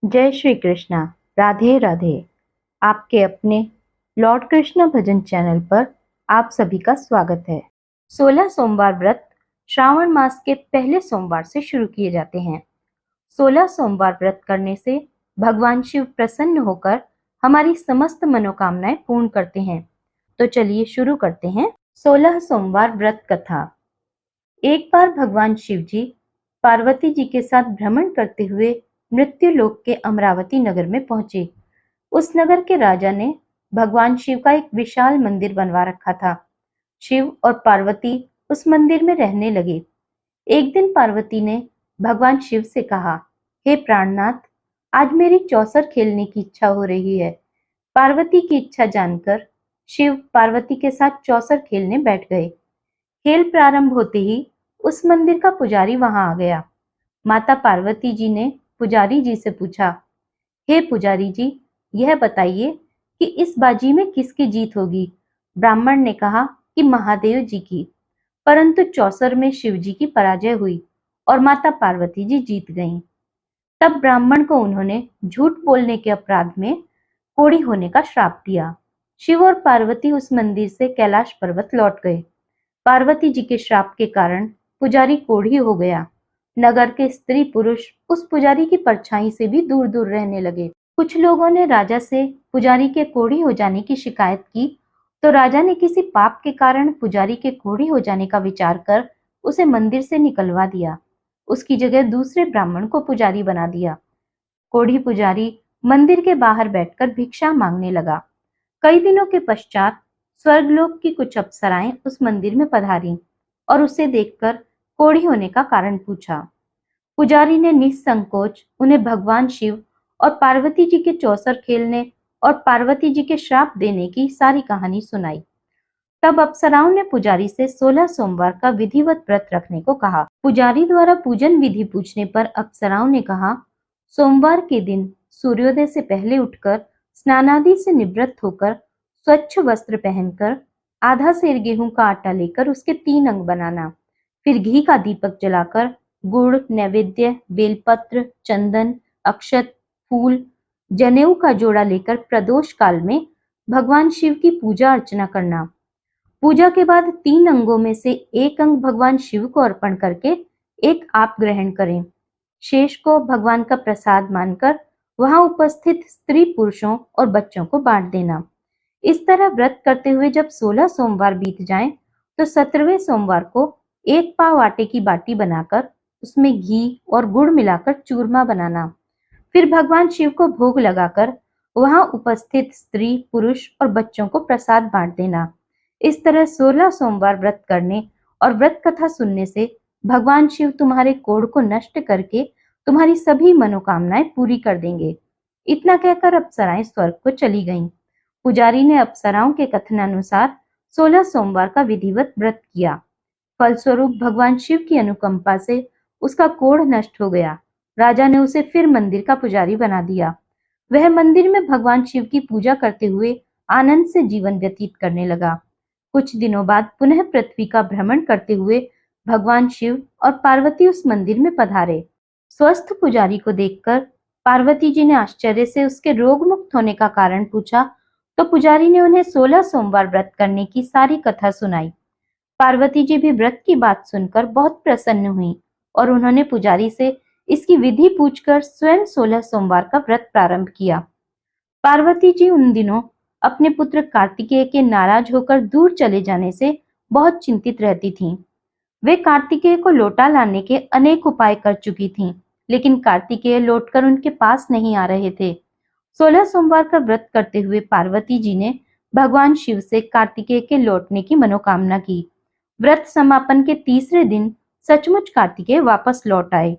जय श्री कृष्णा। राधे राधे। आपके अपने लॉर्ड कृष्ण भजन चैनल पर आप सभी का स्वागत है। 16 सोमवार व्रत श्रावण मास के पहले सोमवार से शुरू किए जाते हैं। 16 सोमवार व्रत करने से भगवान शिव प्रसन्न होकर हमारी समस्त मनोकामनाएं पूर्ण करते हैं। तो चलिए शुरू करते हैं। 16 सोमवार व्रत कथा। एक बार भगवान शिव जी पार्वती जी के साथ भ्रमण करते हुए मृत्युलोक के अमरावती नगर में पहुंचे। उस नगर के राजा ने भगवान शिव का एक विशाल मंदिर बनवा रखा था। शिव और पार्वती उस मंदिर में रहने लगे। एक दिन पार्वती ने भगवान शिव से कहा, हे प्राणनाथ, आज मेरी चौसर खेलने की इच्छा हो रही है। पार्वती की इच्छा जानकर शिव पार्वती के साथ चौसर खेलने बैठ गए। खेल प्रारंभ होते ही उस मंदिर का पुजारी वहां आ गया। माता पार्वती जी ने पुजारी जी से पूछा, हे पुजारी जी, यह बताइए कि इस बाजी में किसकी जीत होगी। ब्राह्मण ने कहा कि महादेव जी की। परंतु चौसर में शिव जी की पराजय हुई और माता पार्वती जी जीत गईं। तब ब्राह्मण को उन्होंने झूठ बोलने के अपराध में कोढ़ी होने का श्राप दिया। शिव और पार्वती उस मंदिर से कैलाश पर्वत लौट गए। पार्वती जी के श्राप के कारण पुजारी कोढ़ी हो गया। नगर के स्त्री पुरुष उस पुजारी की परछाई से भी दूर दूर रहने लगे। कुछ लोगों ने राजा से पुजारी के कोढ़ी हो जाने की शिकायत की, तो राजा ने किसी पाप के कारण पुजारी के कोढ़ी हो जाने का विचार कर उसे मंदिर से निकलवा दिया। उसकी जगह दूसरे ब्राह्मण को पुजारी बना दिया। कोढ़ी पुजारी मंदिर के बाहर बैठकर भिक्षा मांगने लगा। कई दिनों के पश्चात स्वर्गलोक की कुछ अप्सराएं उस मंदिर में पधारी और उसे देखकर कोढ़ी होने का कारण पूछा। पुजारी ने निसंकोच उन्हें भगवान शिव और पार्वती जी के चौसर खेलने और पार्वती जी के श्राप देने की सारी कहानी सुनाई। तब अप्सराओं ने पुजारी से 16 सोमवार का विधिवत व्रत रखने को कहा। पुजारी द्वारा पूजन विधि पूछने पर अप्सराओं ने कहा, सोमवार के दिन सूर्योदय से पहले उठकर स्नानादि से निवृत्त होकर स्वच्छ वस्त्र पहनकर आधा सेर गेहूं का आटा लेकर उसके 3 अंग बनाना, फिर घी का दीपक जलाकर गुड़, नैवेद्य, बेलपत्र, चंदन, अक्षत, फूल, जनेऊ का जोड़ा लेकर प्रदोष काल में भगवान शिव की पूजा अर्चना करना। पूजा के बाद 3 अंगों में से एक अंग भगवान शिव को अर्पण करके एक आप ग्रहण करें। शेष को भगवान का प्रसाद मानकर वहां उपस्थित स्त्री पुरुषों और बच्चों को बांट देना। इस तरह व्रत करते हुए जब 16 सोमवार बीत जाएं, तो 17वें सोमवार को 1 पाव आटे की बाटी बनाकर उसमें घी और गुड़ मिलाकर चूरमा बनाना। फिर भगवान शिव को भोग लगाकर वहां उपस्थित स्त्री, पुरुष और बच्चों को प्रसाद बांट देना। इस तरह 16 सोमवार व्रत करने और व्रत कथा सुनने से भगवान शिव तुम्हारे कोढ़ को नष्ट करके तुम्हारी सभी मनोकामनाएं पूरी कर देंगे। इतना कहकर अप्सराएं स्वर्ग को चली गईं। पुजारी ने अप्सराओं के कथनानुसार 16 सोमवार का विधिवत व्रत किया। फलस्वरूप भगवान शिव की अनुकंपा से उसका कोढ़ नष्ट हो गया। राजा ने उसे फिर मंदिर का पुजारी बना दिया। वह मंदिर में भगवान शिव की पूजा करते हुए आनंद से जीवन व्यतीत करने लगा। कुछ दिनों बाद पुनः पृथ्वी का भ्रमण करते हुए भगवान शिव और पार्वती उस मंदिर में पधारे। स्वस्थ पुजारी को देखकर पार्वती जी ने आश्चर्य से उसके रोग मुक्त होने का कारण पूछा, तो पुजारी ने उन्हें 16 सोमवार व्रत करने की सारी कथा सुनाई। पार्वती जी भी व्रत की बात सुनकर बहुत प्रसन्न हुई और उन्होंने पुजारी से इसकी विधि पूछकर स्वयं 16 सोमवार का व्रत प्रारंभ किया। पार्वती जी उन दिनों अपने पुत्र कार्तिकेय के नाराज होकर दूर चले जाने से बहुत चिंतित रहती थीं। वे कार्तिकेय को लौटा लाने के अनेक उपाय कर चुकी थीं, लेकिन कार्तिकेय लौटकर उनके पास नहीं आ रहे थे। 16 सोमवार का व्रत करते हुए पार्वती जी ने भगवान शिव से कार्तिकेय के लौटने की मनोकामना की। व्रत समापन के तीसरे दिन सचमुच कार्तिकेय वापस लौट आए।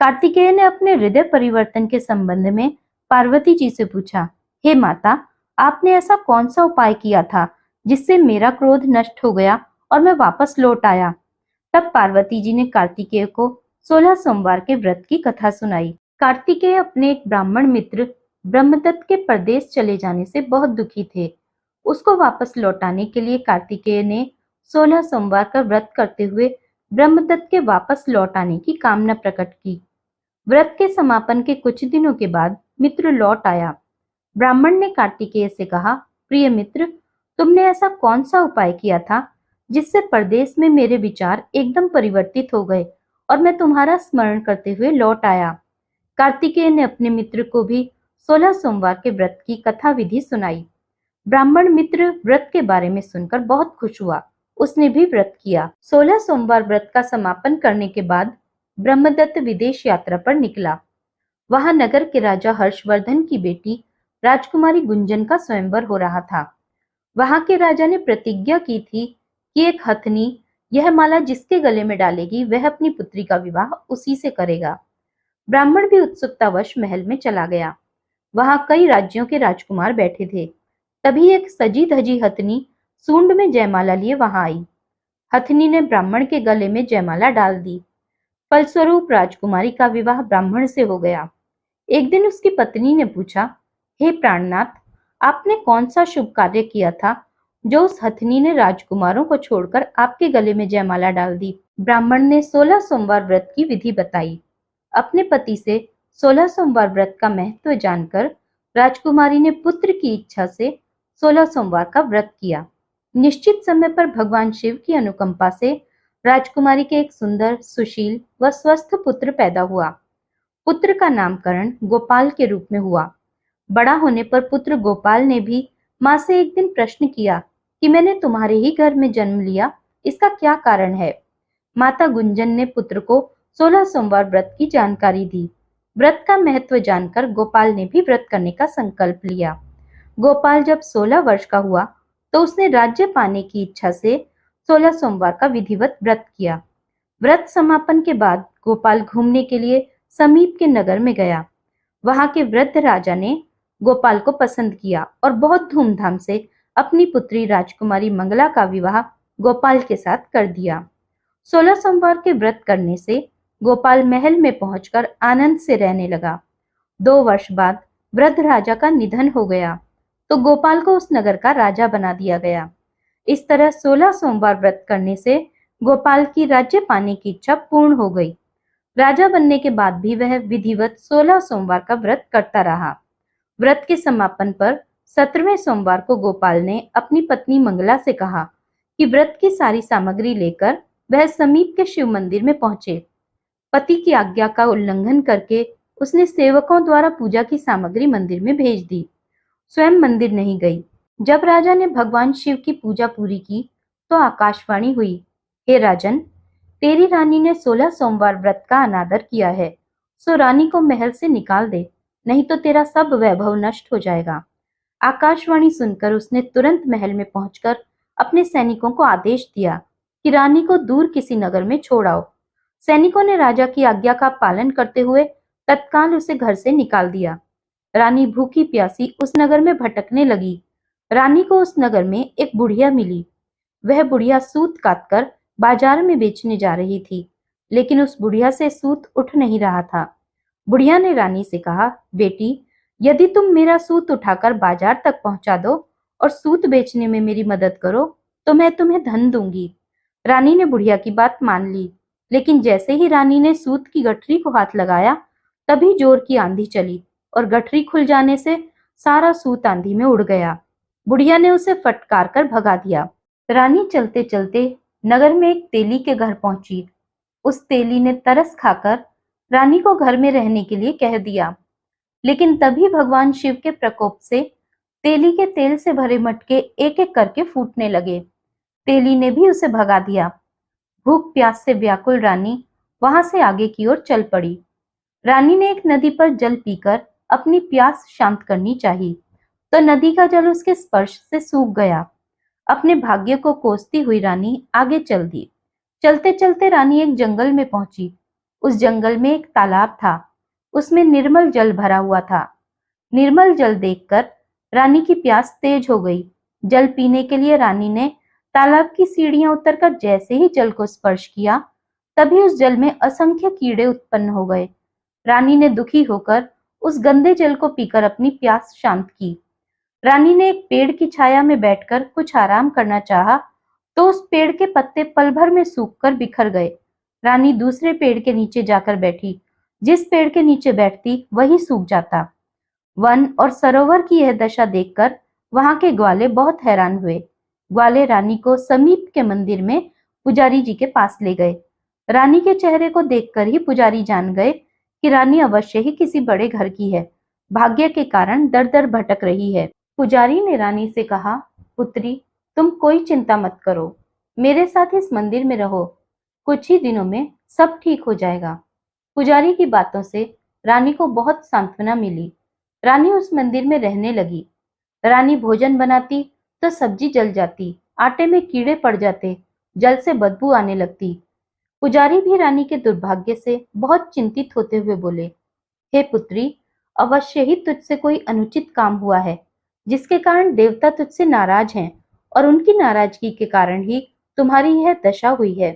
कार्तिकेय ने अपने हृदय परिवर्तन के संबंध में पार्वती जी से पूछा, हे माता, आपने ऐसा कौन सा उपाय किया था जिससे मेरा क्रोध नष्ट हो गया और मैं वापस लौट आया। तब पार्वती जी ने कार्तिकेय को 16 सोमवार के व्रत की कथा सुनाई। कार्तिकेय अपने एक ब्राह्मण मित्र ब्रह्मदत्त के परदेश चले जाने से बहुत दुखी थे। उसको वापस लौटाने के लिए कार्तिकेय ने 16 सोमवार का व्रत करते हुए ब्रह्मदत्त के वापस लौट आने की कामना प्रकट की। व्रत के समापन के कुछ दिनों के बाद मित्र लौट आया। ब्राह्मण ने कार्तिकेय से कहा, प्रिय मित्र, तुमने ऐसा कौन सा उपाय किया था जिससे परदेश में मेरे विचार एकदम परिवर्तित हो गए और मैं तुम्हारा स्मरण करते हुए लौट आया। कार्तिकेय ने अपने मित्र को भी 16 सोमवार के व्रत की कथा विधि सुनाई। ब्राह्मण मित्र व्रत के बारे में सुनकर बहुत खुश हुआ। उसने भी व्रत किया। 16 सोमवार व्रत का समापन करने के बाद ब्रह्मदत्त विदेश यात्रा पर निकला। वहां नगर के राजा हर्षवर्धन की बेटी राजकुमारी गुंजन का स्वयंवर हो रहा था। वहां के राजा ने प्रतिज्ञा की थी कि एक हथनी यह माला जिसके गले में डालेगी वह अपनी पुत्री का विवाह उसी से करेगा। ब्राह्मण भी उत्सुकतावश महल में चला गया। वहां कई राज्यों के राजकुमार बैठे थे। तभी एक सजी धजी हथनी सूंड में जयमाला लिए वहां आई। हथनी ने ब्राह्मण के गले में जयमाला डाल दी। फलस्वरूप राजकुमारी का विवाह ब्राह्मण से हो गया। एक दिन उसकी पत्नी ने पूछा, हे प्राणनाथ, आपने कौन सा शुभ कार्य किया था जो उस हथनी ने राजकुमारों को छोड़कर आपके गले में जयमाला डाल दी? ब्राह्मण ने 16 सोमवार व्रत की विधि बताई। अपने पति से 16 सोमवार व्रत का महत्व जानकर राजकुमारी ने पुत्र की इच्छा से 16 सोमवार का व्रत किया। निश्चित समय पर भगवान शिव की अनुकंपा से राजकुमारी के एक सुंदर, सुशील व स्वस्थ पुत्र पैदा हुआ। पुत्र का नामकरण गोपाल के रूप में हुआ। बड़ा होने पर पुत्र गोपाल ने भी माँ से एक दिन प्रश्न किया कि मैंने तुम्हारे ही घर में जन्म लिया, इसका क्या कारण है? माता गुंजन ने पुत्र को 16 सोमवार व्रत की जानकारी दी। व्रत का महत्व जानकर गोपाल ने भी व्रत करने का संकल्प लिया। गोपाल जब 16 वर्ष का हुआ तो उसने राज्य पाने की इच्छा से 16 सोमवार का विधिवत व्रत किया। व्रत समापन के बाद गोपाल घूमने के लिए समीप के नगर में गया। वहां के वृद्ध राजा ने गोपाल को पसंद किया और बहुत धूमधाम से अपनी पुत्री राजकुमारी मंगला का विवाह गोपाल के साथ कर दिया। 16 सोमवार के व्रत करने से गोपाल महल में पहुंचकर आनंद से रहने लगा। 2 वर्ष बाद वृद्ध राजा का निधन हो गया तो गोपाल को उस नगर का राजा बना दिया गया। इस तरह 16 सोमवार व्रत करने से गोपाल की राज्य पाने की इच्छा पूर्ण हो गई। राजा बनने के बाद भी वह विधिवत 16 सोमवार का व्रत करता रहा। व्रत के समापन पर 17वें सोमवार को गोपाल ने अपनी पत्नी मंगला से कहा कि व्रत की सारी सामग्री लेकर वह समीप के शिव मंदिर में पहुंचे। पति की आज्ञा का उल्लंघन करके उसने सेवकों द्वारा पूजा की सामग्री मंदिर में भेज दी, स्वयं मंदिर नहीं गई। जब राजा ने भगवान शिव की पूजा पूरी की तो आकाशवाणी हुई, हे राजन, तेरी रानी ने 16 सोमवार व्रत का अनादर किया है, सो रानी को महल से निकाल दे, नहीं तो तेरा सब वैभव नष्ट हो जाएगा। आकाशवाणी सुनकर उसने तुरंत महल में पहुंचकर अपने सैनिकों को आदेश दिया कि रानी को दूर किसी नगर में छोड़ आओ। सैनिकों ने राजा की आज्ञा का पालन करते हुए तत्काल उसे घर से निकाल दिया। रानी भूखी प्यासी उस नगर में भटकने लगी। रानी को उस नगर में एक बुढ़िया मिली। वह बुढ़िया सूत काटकर बाजार में बेचने जा रही थी, लेकिन उस बुढ़िया से सूत उठ नहीं रहा था। बुढ़िया ने रानी से कहा, बेटी, यदि तुम मेरा सूत उठाकर बाजार तक पहुंचा दो और सूत बेचने में मेरी मदद करो तो मैं तुम्हें धन दूंगी। रानी ने बुढ़िया की बात मान ली, लेकिन जैसे ही रानी ने सूत की गठरी को हाथ लगाया तभी जोर की आंधी चली और गठरी खुल जाने से सारा सूत आंधी में उड़ गया। बुढ़िया ने उसे फटकार कर भगा दिया। रानी चलते चलते नगर में एक तेली के घर पहुंची। उस तेली ने तरस खाकर रानी को घर में रहने के लिए कह दिया, लेकिन तभी भगवान शिव के प्रकोप से तेली के तेल से भरे मटके एक एक करके फूटने लगे। तेली ने भी उसे भगा दिया। भूख प्यास से व्याकुल रानी वहां से आगे की ओर चल पड़ी। रानी ने एक नदी पर जल पीकर अपनी प्यास शांत करनी चाहिए, तो नदी का जल उसके स्पर्श से सूख गया। अपने भाग्य को कोसती हुई रानी आगे चल दी। चलते चलते रानी एक जंगल में पहुंची। उस जंगल में एक तालाब था। उसमें निर्मल जल भरा हुआ था। निर्मल जल देखकर रानी की प्यास तेज हो गई। जल पीने के लिए रानी ने तालाब की सीढ़ियां उतरकर जैसे ही जल को स्पर्श किया, तभी उस जल में असंख्य कीड़े उत्पन्न हो गए। रानी ने दुखी होकर उस गंदे जल को पीकर अपनी प्यास शांत की। रानी ने एक पेड़ की छाया में बैठकर कुछ आराम करना चाहा, तो उस पेड़ के पत्ते पल भर में सूखकर बिखर गए। रानी दूसरे पेड़ के नीचे जाकर बैठी, जिस पेड़ के नीचे बैठती वही सूख जाता। वन और सरोवर की यह दशा देखकर वहां के ग्वाले बहुत हैरान हुए। ग्वाले रानी को समीप के मंदिर में पुजारी जी के पास ले गए। रानी के चेहरे को देखकर ही पुजारी जान गए कि रानी अवश्य ही किसी बड़े घर की है, भाग्य के कारण दर दर भटक रही है। पुजारी ने रानी से कहा, पुत्री, तुम कोई चिंता मत करो, मेरे साथ इस मंदिर में रहो, कुछ ही दिनों में सब ठीक हो जाएगा। पुजारी की बातों से रानी को बहुत सांत्वना मिली। रानी उस मंदिर में रहने लगी। रानी भोजन बनाती तो सब्जी जल जाती, आटे में कीड़े पड़ जाते, जल से बदबू आने लगती। पुजारी भी रानी के दुर्भाग्य से बहुत चिंतित होते हुए बोले, हे पुत्री, अवश्य ही तुझसे कोई अनुचित काम हुआ है, जिसके कारण देवता तुझसे नाराज हैं और उनकी नाराजगी के कारण ही तुम्हारी यह दशा हुई है।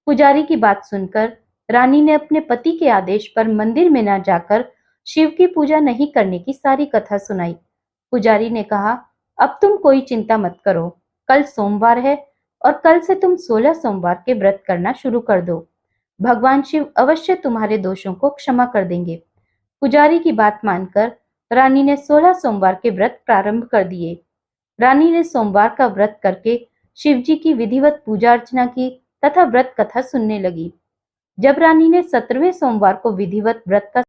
पुजारी की बात सुनकर रानी ने अपने पति के आदेश पर मंदिर में न जाकर शिव की पूजा नहीं करने की सारी कथा सुनाई। पुजारी ने कहा, अब तुम कोई चिंता मत करो, कल सोमवार है और कल से तुम 16 सोमवार के व्रत करना शुरू कर दो। भगवान शिव अवश्य तुम्हारे दोषों को क्षमा कर देंगे। पुजारी की बात मानकर रानी ने 16 सोमवार के व्रत प्रारंभ कर दिए। रानी ने सोमवार का व्रत करके शिव जी की विधिवत पूजा अर्चना की तथा व्रत कथा सुनने लगी। जब रानी ने 17वें सोमवार को विधिवत व्रत का